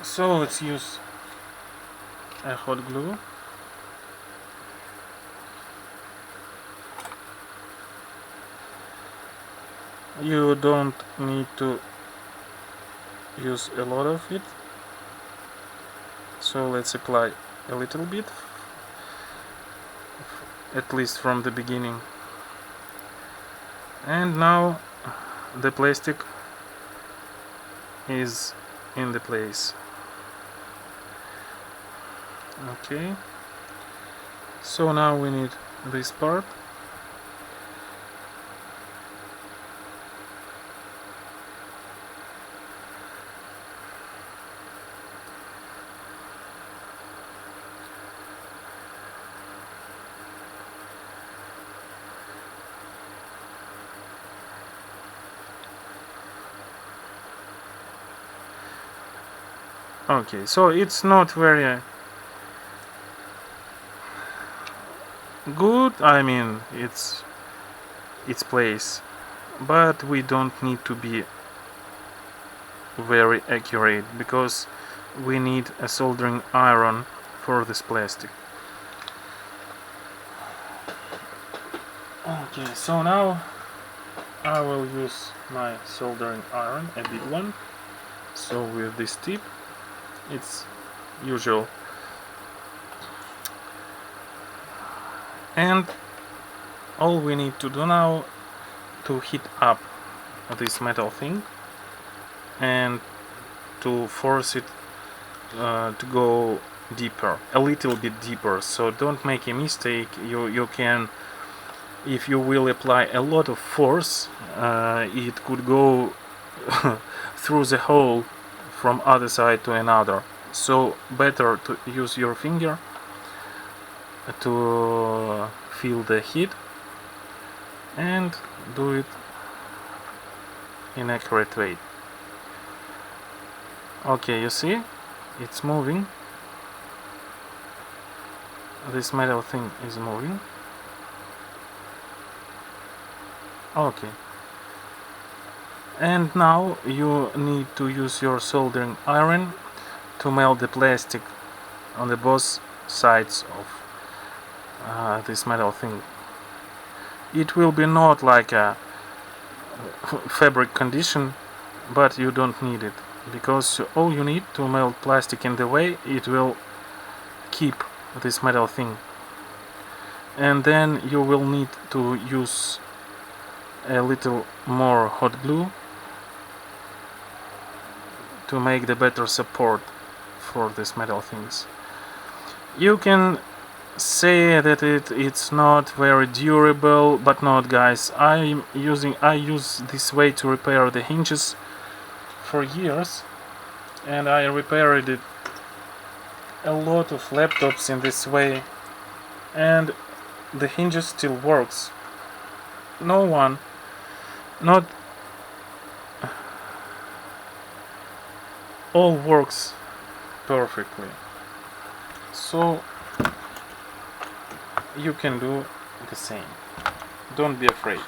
So let's use a hot glue. You don't need to use a lot of it, so let's apply a little bit, at least from the beginning. And now the plastic is in the place. Okay, so now we need this part. Okay, so it's not very good, I mean it's place, but we don't need to be very accurate because we need a soldering iron for this plastic. Okay, so now I will use my soldering iron, a big one. So with this tip, it's usual. And all we need to do now to heat up this metal thing and to force it to go deeper, a little bit deeper. So don't make a mistake. You can, if you will apply a lot of force, it could go through the hole from other side to another. So better to use your finger to feel the heat and do it in accurate way. Okay, you see, it's moving. This metal thing is moving. Okay. And now you need to use your soldering iron to melt the plastic on the both sides of this metal thing. It will be not like a fabric condition, but you don't need it, because all you need to melt plastic in the way it will keep this metal thing. And then you will need to use a little more hot glue to make the better support for these metal things. You can say that it's not very durable, but not, guys. I use this way to repair the hinges for years, and I repaired it a lot of laptops in this way, and the hinges still works. Not all works perfectly, so you can do the same. Don't be afraid.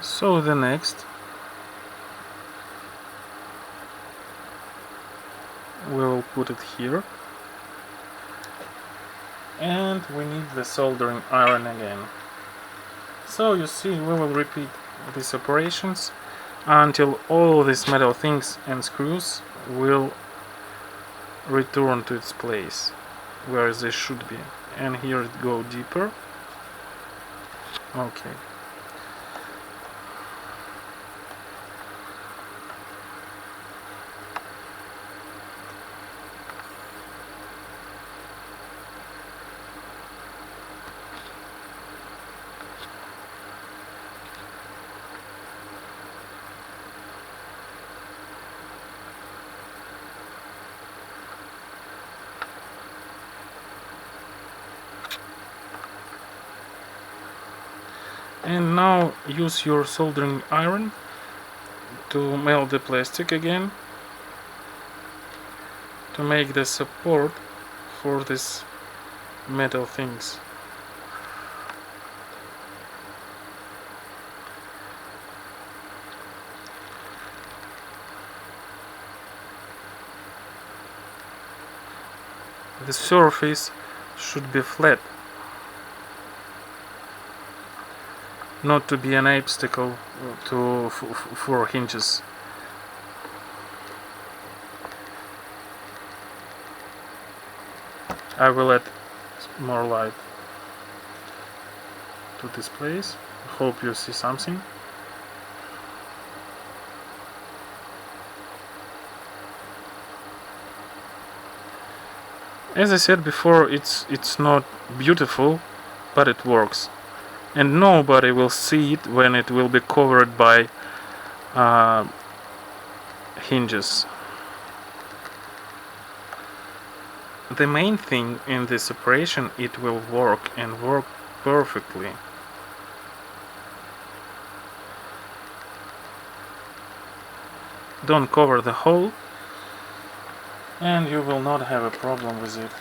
So the next, we'll put it here, and we need the soldering iron again. So you see, we will repeat these operations until all these metal things and screws will return to its place where they should be. And here it go deeper. Okay. And now use your soldering iron to melt the plastic again, to make the support for this metal things. The surface should be flat, not to be an obstacle for hinges. I will add more light to this place. Hope you see something. As I said before, it's not beautiful, but it works, and nobody will see it when it will be covered by hinges. The main thing in this operation, it will work and work perfectly. Don't cover the hole, and you will not have a problem with it.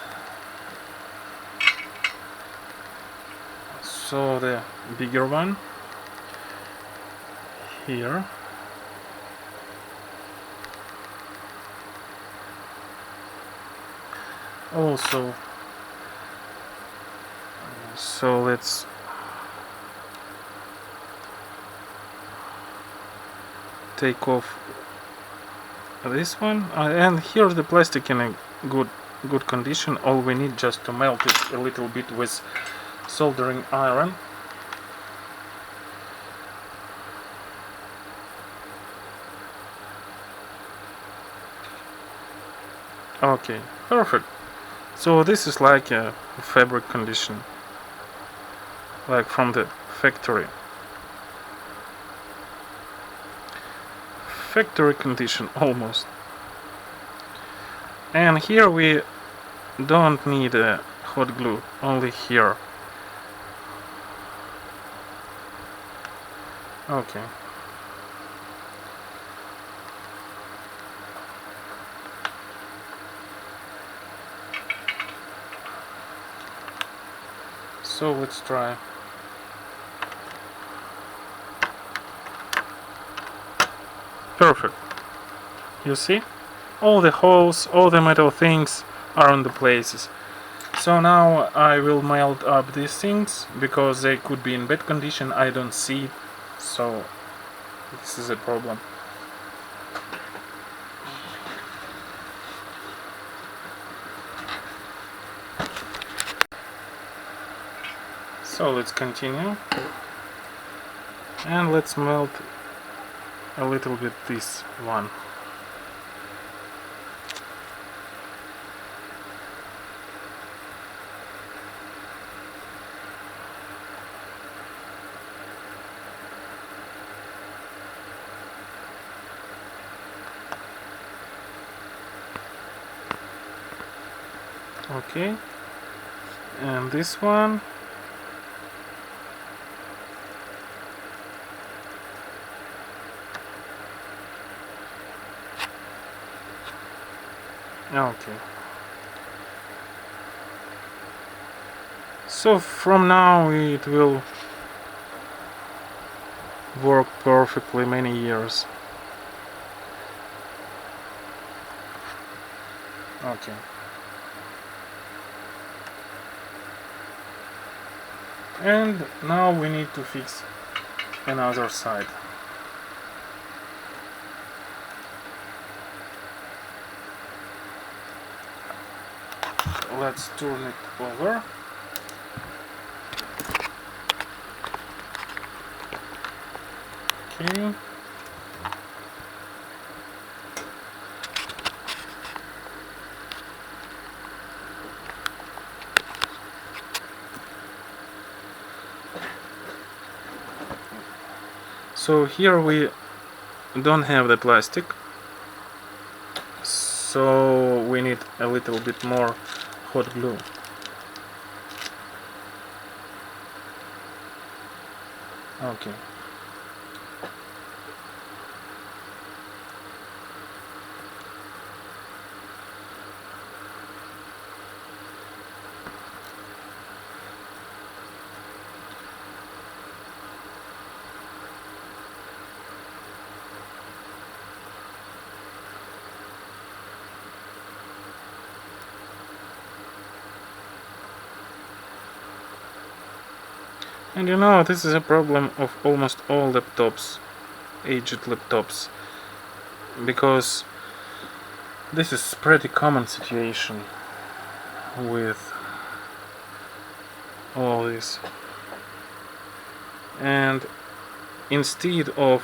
So the bigger one here. Also, so let's take off this one, and here's the plastic in a good condition. All we need just to melt it a little bit with soldering iron. Okay, perfect. So this is like a fabric condition, like from the factory. Factory condition almost. And here we don't need a hot glue, only here. Okay. So let's try. Perfect. You see? All the holes, all the metal things are in the places. So now I will melt up these things, because they could be in bad condition, I don't see it, so this is a problem. So let's continue, and let's melt a little bit this one. Okay, and this one. Okay. So from now it will work perfectly many years. Okay. And now we need to fix another side. Let's turn it over. Okay. So here we don't have the plastic, so we need a little bit more hot glue. Okay. And you know, this is a problem of almost all laptops, aged laptops, because this is pretty common situation with all this. And instead of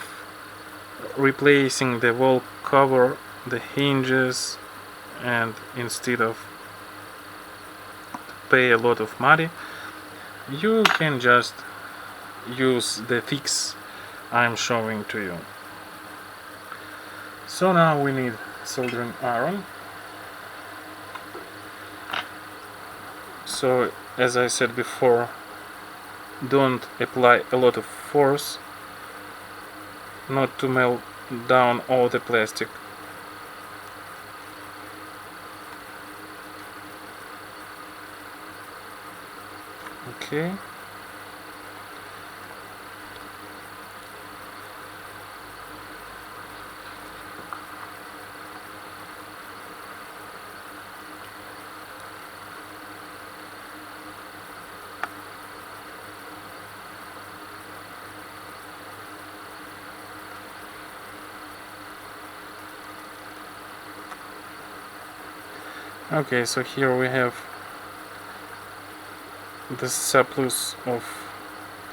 replacing the wall cover, the hinges, and instead of pay a lot of money, you can just use the fix I'm showing to you. So now we need soldering iron. So as I said before, don't apply a lot of force, not to melt down all the plastic. Okay. Okay, so here we have the surplus of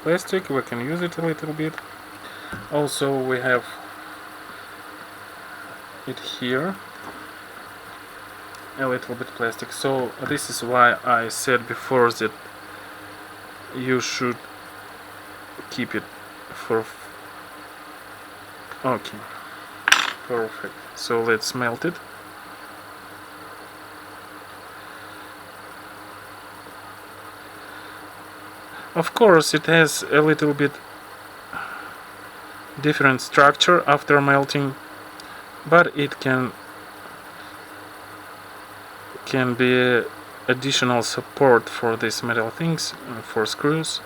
plastic. We can use it a little bit. Also we have it here, a little bit plastic. So this is why I said before that you should keep it for... Okay, perfect. So let's melt it. Of course, it has a little bit different structure after melting, but it can be additional support for these metal things, for screws.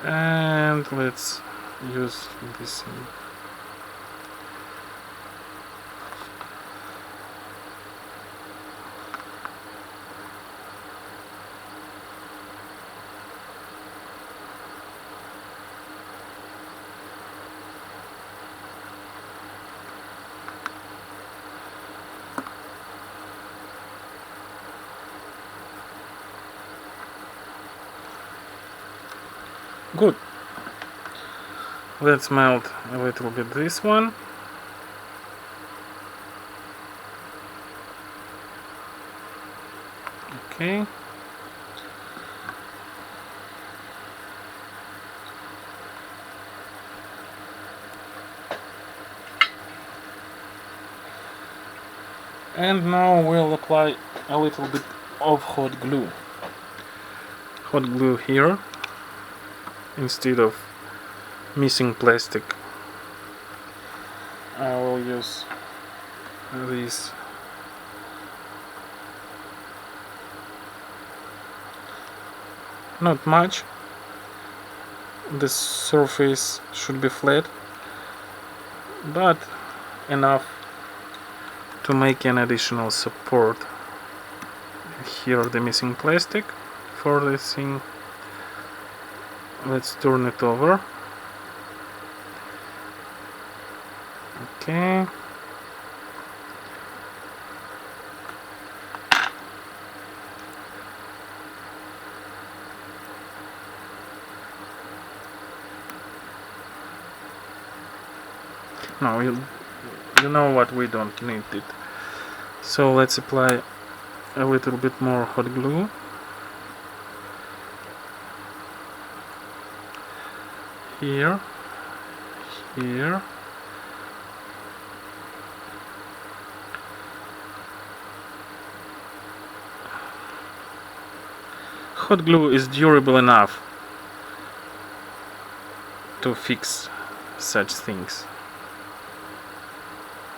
And let's use this. Good. Let's melt a little bit this one. Okay. And now we'll apply a little bit of hot glue. Hot glue here, instead of missing plastic. I will use this. Not much. The surface should be flat, but enough to make an additional support. Here the missing plastic for this thing. Let's turn it over. Okay. No, you know what, we don't need it. So let's apply a little bit more hot glue. Here, here. Hot glue is durable enough to fix such things.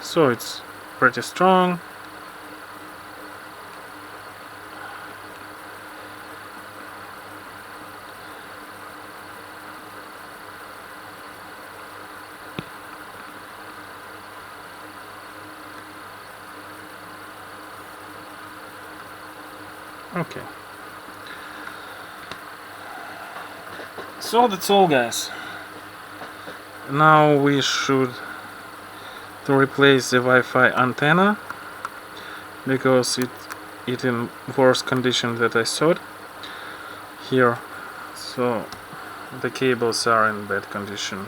So it's pretty strong. Okay. So that's all, guys. Now we should to replace the Wi-Fi antenna because it in worse condition that I saw it here. So the cables are in bad condition.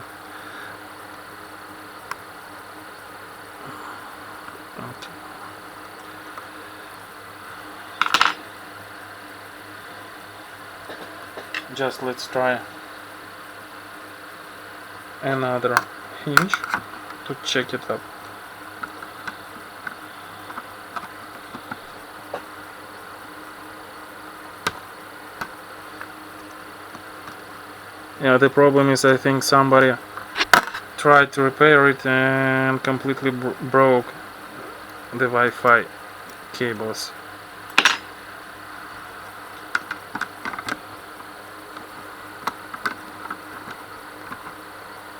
Okay. Just let's try another hinge to check it up. Yeah, the problem is I think somebody tried to repair it and completely broke the Wi-Fi cables.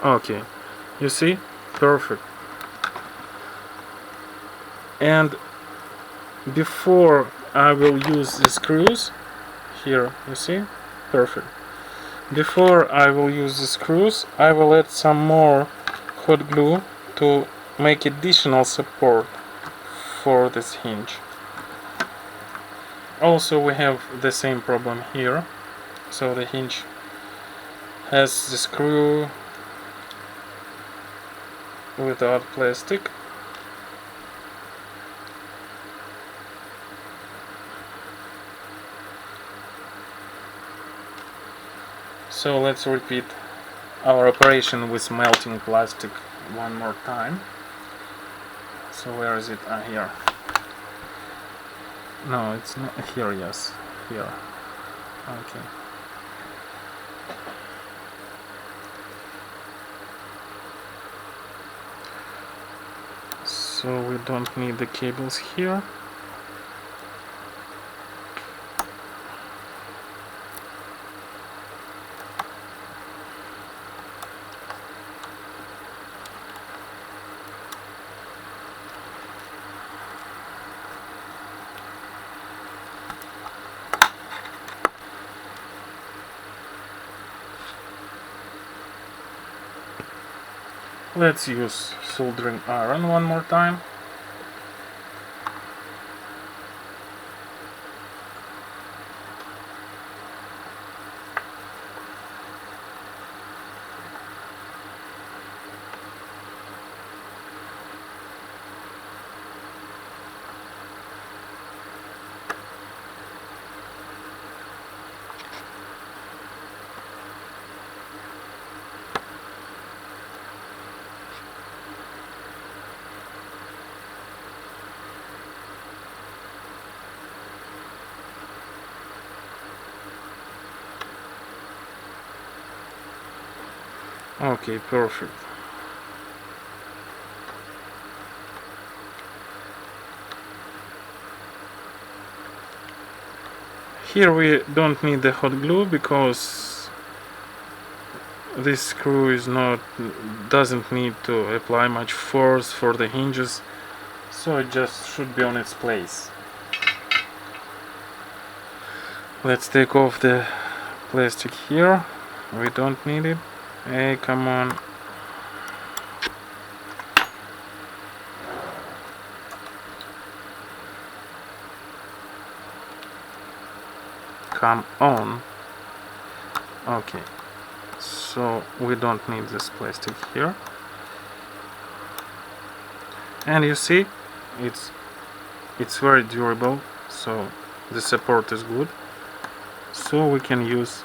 Okay, you see? Perfect. And before I will use the screws, here, you see? Perfect. Before I will use the screws, I will add some more hot glue to make additional support for this hinge. Also, we have the same problem here. So the hinge has the screw without plastic. So let's repeat our operation with melting plastic one more time. So where is it? Here. No, it's not here. Yes, here. Okay. So we don't need the cables here. Let's use soldering iron one more time. Okay, perfect. Here we don't need the hot glue because this screw doesn't need to apply much force for the hinges, so it just should be on its place. Let's take off the plastic here. We don't need it. Hey, come on. Come on. Okay. So we don't need this plastic here. And you see, it's very durable, so the support is good. So we can use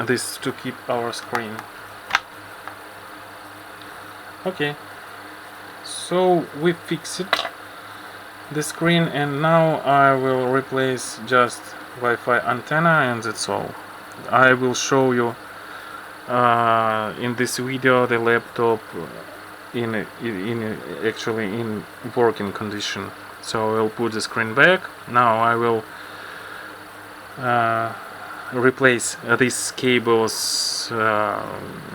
this to keep our screen. Okay, so we fixed the screen, and now I will replace just Wi-Fi antenna, and that's all. I will show you in this video the laptop actually in working condition. So I'll put the screen back. Now I will replace these cables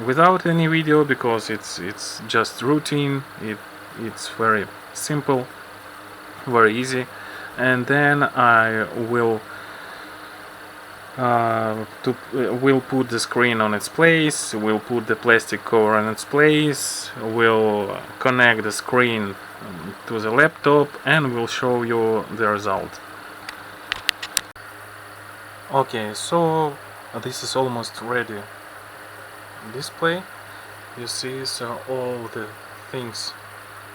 without any video, because it's just routine. It's very simple, very easy. And then I will we'll put the screen on its place, we'll put the plastic cover on its place, we'll connect the screen to the laptop, and we'll show you the result. Okay, so this is almost ready display. You see, so all the things,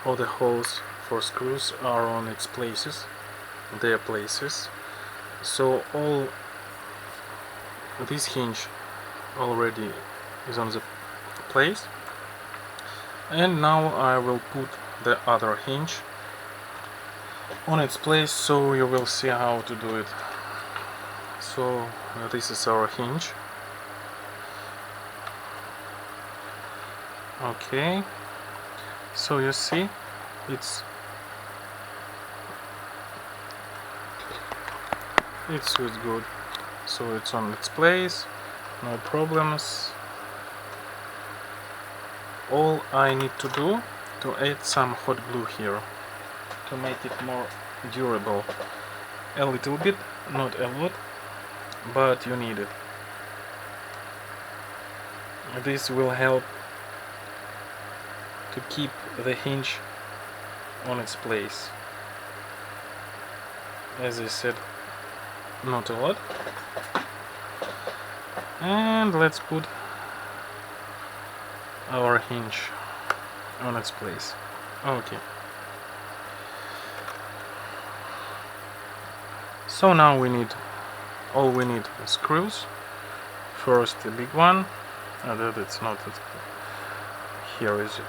all the holes for screws are on its places, their places. So all this hinge already is on the place, and now I will put the other hinge on its place, so you will see how to do it. So this is our hinge. Okay, so you see it's good. So it's on its place, no problems. All I need to do to add some hot glue here to make it more durable. A little bit, not a lot, but you need it. This will help to keep the hinge on its place. As I said, not a lot. And let's put our hinge on its place. Okay. So now we need screws. First the big one. That it's not it. Here is it.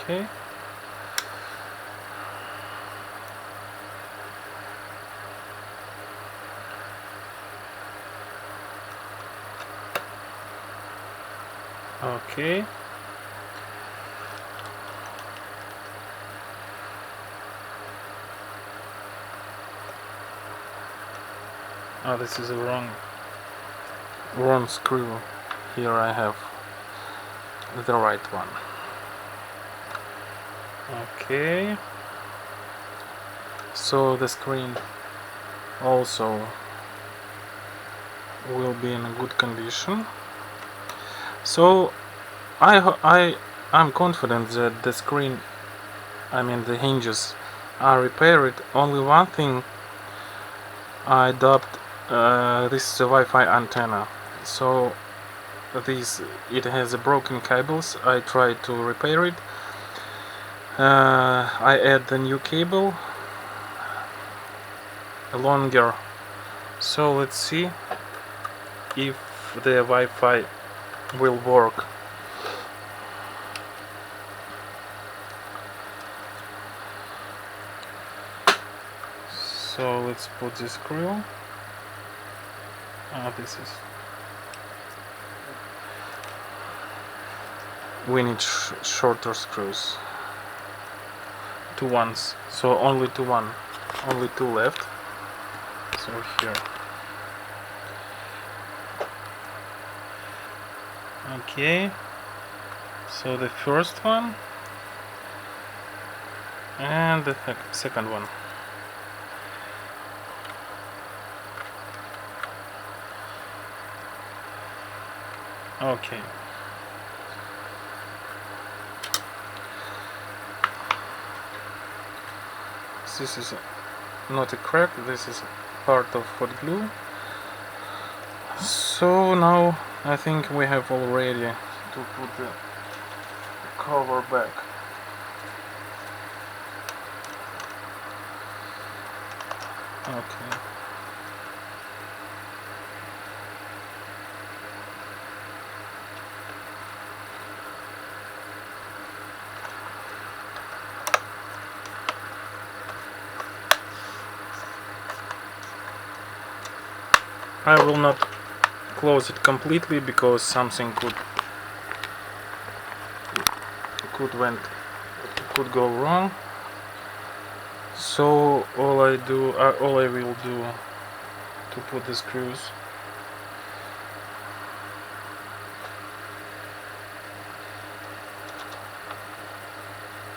Okay. Okay. Oh, this is a wrong screw. Here I have the right one. Okay. So the screen also will be in a good condition. So I'm confident that the screen, I mean the hinges, are repaired. Only one thing, I dubbed this is a Wi-Fi antenna. So it has a broken cables. I tried to repair it. I add the new cable, longer. So let's see if the Wi-Fi will work. So let's put the screw. This is. We need shorter screws. 2 ones. So only two left. So here. Okay. So the first one and the second one. Okay. This is not a crack, this is part of hot glue. So now I think we have all ready to put the cover back. Okay. I will not close it completely because something could go wrong. So all I will do to put the screws,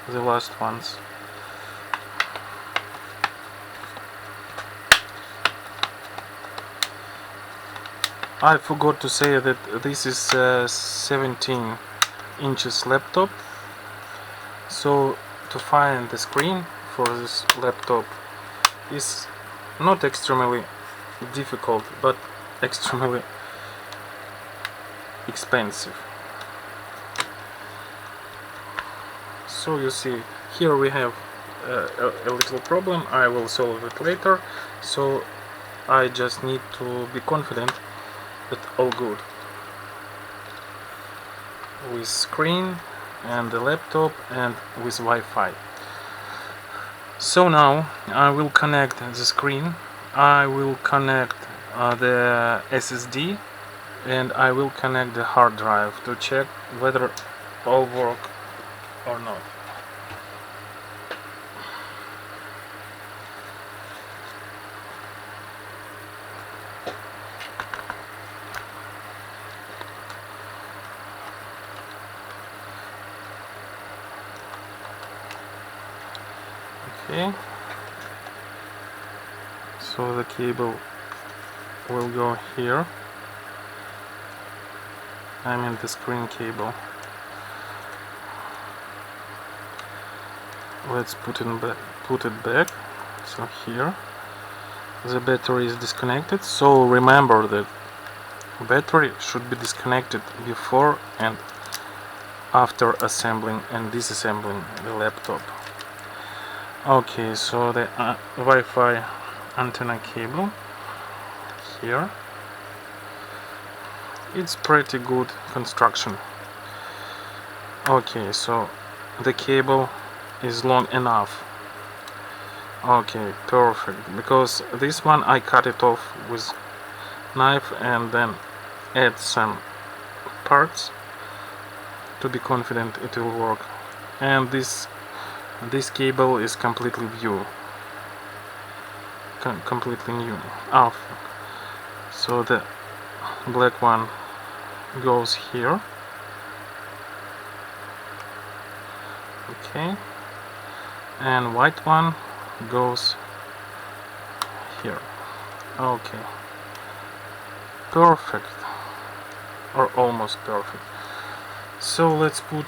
the last ones. I forgot to say that this is a 17 inches laptop, so to find the screen for this laptop is not extremely difficult, but extremely expensive. So you see, here we have a little problem. I will solve it later, so I just need to be confident that all good with screen and the laptop and with Wi-Fi. So now I will connect the screen, I will connect the SSD, and I will connect the hard drive to check whether all work or not. Okay, so the cable will go here. I mean the screen cable. Let's put it back. So here the battery is disconnected. So remember that battery should be disconnected before and after assembling and disassembling the laptop. Okay, so the Wi-Fi antenna cable here. It's pretty good construction. Okay, so the cable is long enough. Okay, perfect, because this one I cut it off with knife and then add some parts to be confident it will work. And this cable is completely new. Completely new. Oh, so the black one goes here. Okay, and white one goes here. Okay, perfect, or almost perfect. So let's put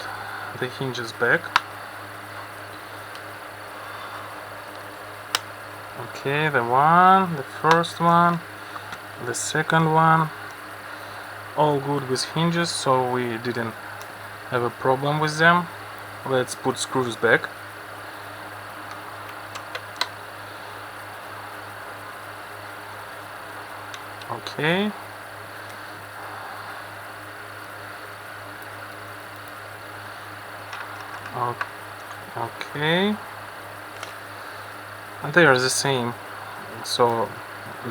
the hinges back. Okay, the first one, the second one, all good with hinges, so we didn't have a problem with them. Let's put screws back. Okay. Okay. And they are the same, so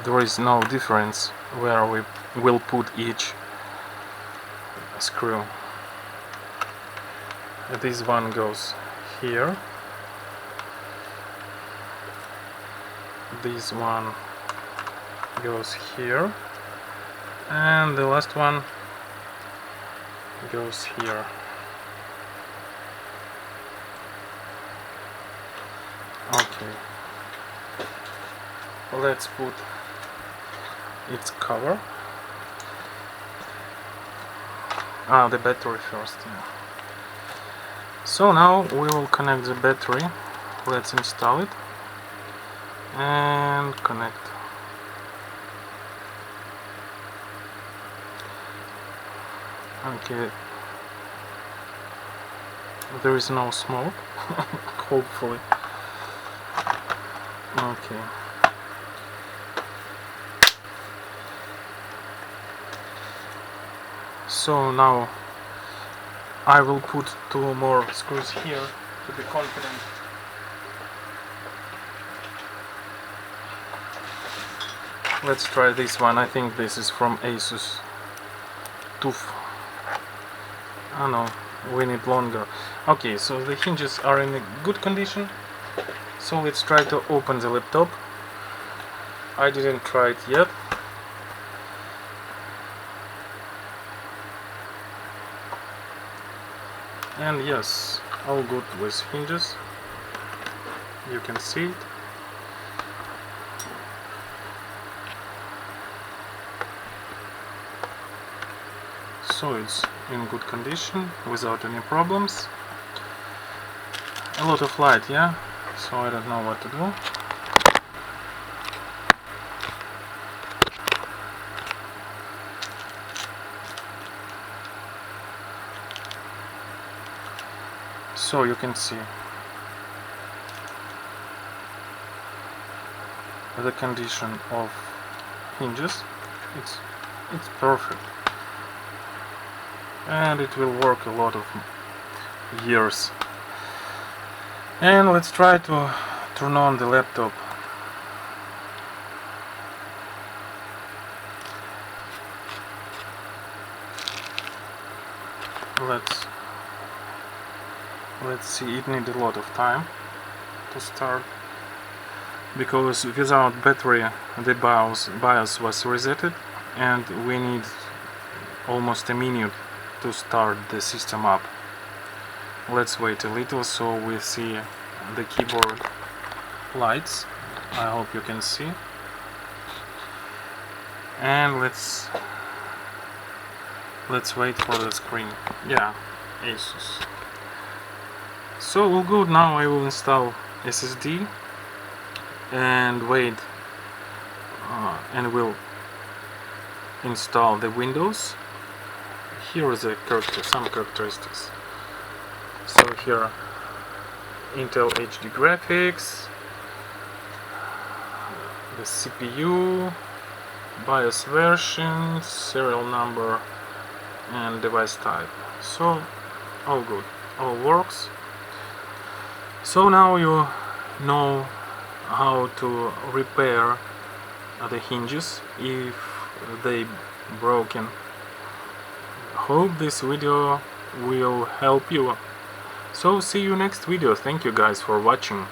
there is no difference where we will put each screw. This one goes here. This one goes here. And the last one goes here. Okay. Let's put its cover. The battery first. Yeah. So now we will connect the battery. Let's install it and connect. Okay. There is no smoke, hopefully. Okay. So now I will put 2 more screws here to be confident. Let's try this one. I think this is from ASUS TUF. Oh no, we need longer. Okay, so the hinges are in a good condition. So let's try to open the laptop. I didn't try it yet. And yes, all good with hinges. You can see it. So it's in good condition, without any problems. A lot of light, yeah? So I don't know what to do. So you can see the condition of hinges. It's perfect, and it will work a lot of years. And let's try to turn on the laptop. Let's see, it needs a lot of time to start, because without battery the BIOS was resetted, and we need almost a minute to start the system up. Let's wait a little so we see the keyboard lights. I hope you can see. And let's wait for the screen. Yeah, ASUS. So all good. Now I will install SSD and wait, and will install the Windows. Here is some characteristics. So here, Intel HD graphics, the CPU, BIOS version, serial number, and device type. So all good, all works. So now you know how to repair the hinges if they broken. Hope this video will help you. So see you next video. Thank you guys for watching.